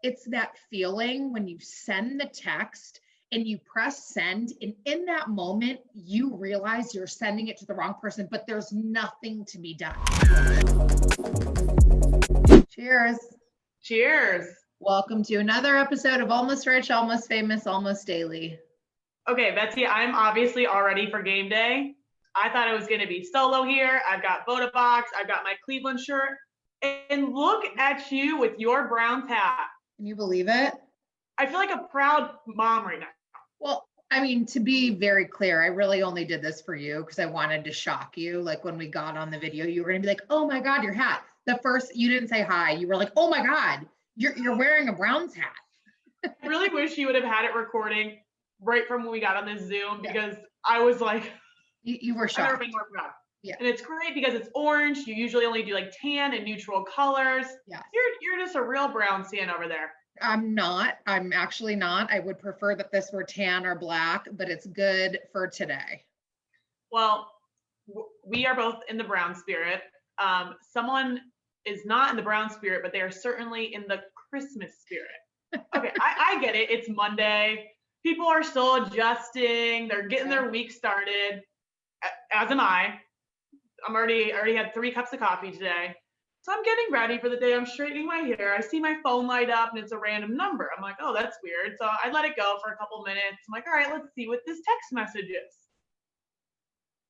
it's that feeling when you send the text and you press send, and in that moment, you realize you're sending it to the wrong person, but there's nothing to be done. Cheers. Cheers. Welcome to another episode of Almost Rich, Almost Famous, Almost Daily. Okay, Betsy, I'm obviously all ready for game day. I thought it was going to be solo here. I've got Voda Box. I've got my Cleveland shirt. And look at you with your Browns hat. Can you believe it? I feel like a proud mom right now. Well, I mean, to be very clear, I really only did this for you because I wanted to shock you. Like when we got on the video, you were going to be like, oh my God, your hat. The first, you didn't say hi. You were like, oh my God, you're wearing a Browns hat. I really wish you would have had it recording right from when we got on this Zoom because I was like, you were shocked. I've never been more proud. Yeah. And it's great because it's orange. You usually only do like tan and neutral colors. Yes. You're just a real Browns fan over there. I'm not. I'm actually not. I would prefer that this were tan or black, but it's good for today. Well, we are both in the Brown spirit. Someone is not in the Brown spirit, but they are certainly in the Christmas spirit. Okay, I get it. It's Monday. People are still adjusting. They're getting their week started, as am I. I already had 3 cups of coffee today. So I'm getting ready for the day. I'm straightening my hair. I see my phone light up and it's a random number. I'm like, oh, that's weird. So I let it go for a couple minutes. I'm like, all right, let's see what this text message is.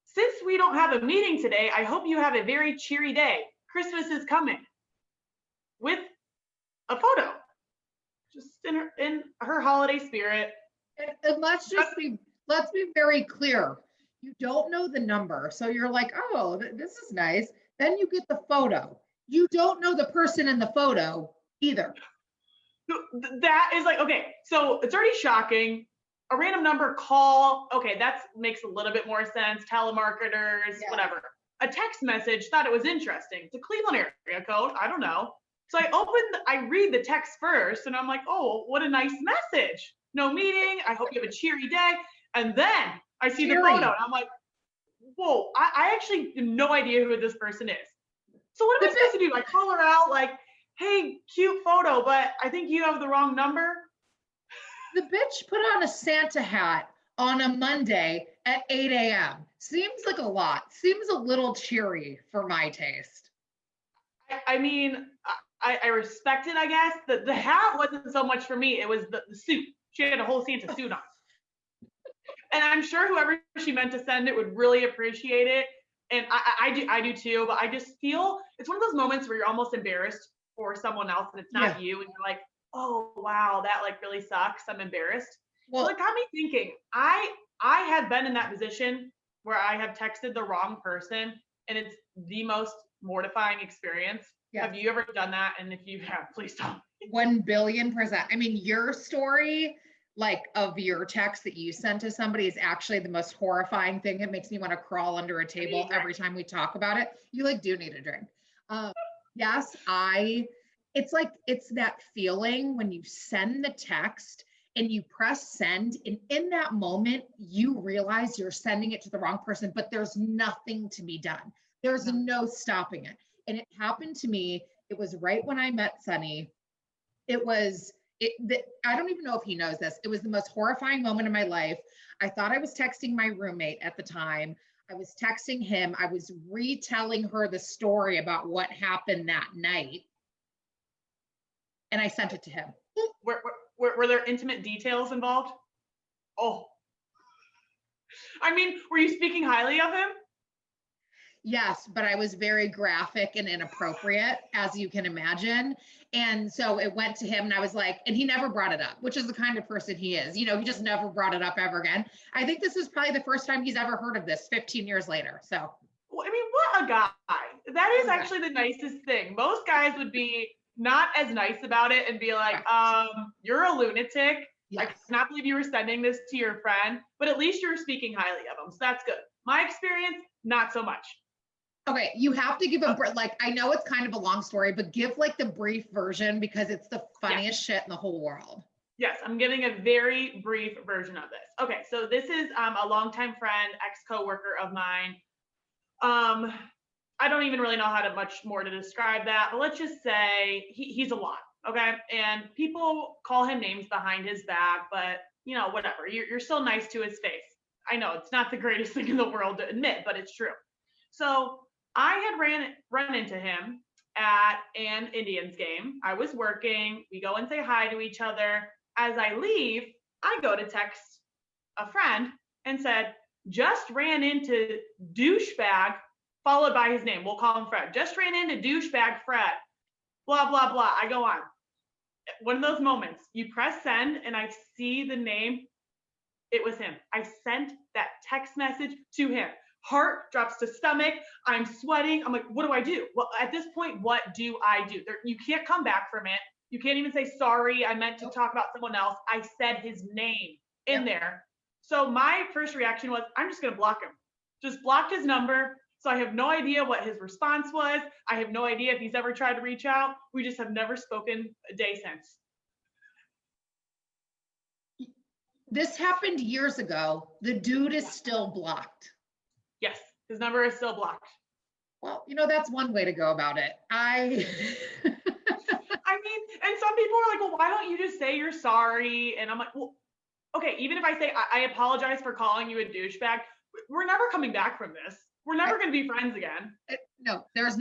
Since we don't have a meeting today, I hope you have a very cheery day. Christmas is coming. With a photo. Just in her holiday spirit. And let's be very clear. You don't know the number. So you're like, oh, this is nice. Then you get the photo. You don't know the person in the photo either. That is like, okay, so it's already shocking. A random number call, okay, that makes a little bit more sense. Telemarketers, whatever. A text message, thought it was interesting. It's a Cleveland area code, I don't know. So I read the text first and I'm like, oh, what a nice message. No meeting, I hope you have a cheery day. And then I see the photo and I'm like, whoa, I actually have no idea who this person is. So what am I supposed to do? I call her out like, hey, cute photo, but I think you have the wrong number. The bitch put on a Santa hat on a Monday at 8 a.m. Seems like a lot. Seems a little cheery for my taste. I mean, I respect it, I guess. The hat wasn't so much for me. It was the suit. She had a whole Santa suit on. And I'm sure whoever she meant to send it would really appreciate it. And I do too, but I just feel it's one of those moments where you're almost embarrassed for someone else and it's not you. And you're like, oh, wow, that like really sucks. I'm embarrassed. Well, so it got me thinking, I have been in that position where I have texted the wrong person and it's the most mortifying experience. Yeah. Have you ever done that? And if you have, please tell me. 1,000,000,000%. I mean, your story, like of your text that you sent to somebody is actually the most horrifying thing. It makes me want to crawl under a table every time we talk about it. You like do need a drink. Yes, it's that feeling when you send the text and you press send, and in that moment, you realize you're sending it to the wrong person, but there's nothing to be done. There's no stopping it. And it happened to me. It was right when I met Sonny. I don't even know if he knows this. It was the most horrifying moment of my life. I thought I was texting my roommate at the time. I was texting him. I was retelling her the story about what happened that night. And I sent it to him. Were there intimate details involved? Oh. I mean, were you speaking highly of him? Yes, but I was very graphic and inappropriate, as you can imagine. And so it went to him and I was like, and he never brought it up, which is the kind of person he is. You know, he just never brought it up ever again. I think this is probably the first time he's ever heard of this 15 years later. So, well, I mean, what a guy. That is actually the nicest thing. Most guys would be not as nice about it and be like, you're a lunatic. Yes. I cannot believe you were sending this to your friend, but at least you're speaking highly of him. So that's good. My experience, not so much. Okay, you have to give I know it's kind of a long story, but give like the brief version because it's the funniest shit in the whole world. Yes, I'm giving a very brief version of this. Okay, so this is a longtime friend, ex-coworker of mine. I don't even really know how to much more to describe that, but let's just say he's a lot. Okay. And people call him names behind his back, but you know, whatever. You're still nice to his face. I know it's not the greatest thing in the world to admit, but it's true. So I had run into him at an Indians game. I was working. We go and say hi to each other. As I leave, I go to text a friend and said, just ran into douchebag, followed by his name. We'll call him Fred. Just ran into douchebag Fred. Blah, blah, blah. I go on. One of those moments, you press send and I see the name. It was him. I sent that text message to him. Heart drops to stomach. I'm sweating. I'm like, what do I do? Well, at this point, what do I do? You can't come back from it. You can't even say, sorry, I meant to talk about someone else. I said his name in there. So my first reaction was, I'm just going to block him. Just blocked his number. So I have no idea what his response was. I have no idea if he's ever tried to reach out. We just have never spoken a day since. This happened years ago. The dude is still blocked. Yes, his number is still blocked. Well, you know, that's one way to go about it. I mean, and some people are like, well, why don't you just say you're sorry? And I'm like, well, okay, even if I say I apologize for calling you a douchebag, we're never coming back from this. We're never going to be friends again. No, there's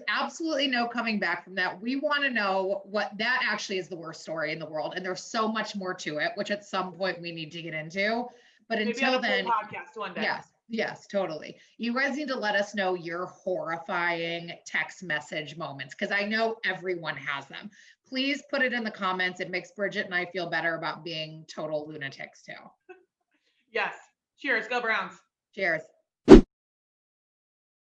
absolutely no coming back from that. We want to know what that actually is the worst story in the world. And there's so much more to it, which at some point we need to get into. But maybe until then, podcast one day. Yes, totally. You guys need to let us know your horrifying text message moments, because I know everyone has them. Please put it in the comments. It makes Bridget and I feel better about being total lunatics too. Yes. Cheers. Go Browns. Cheers.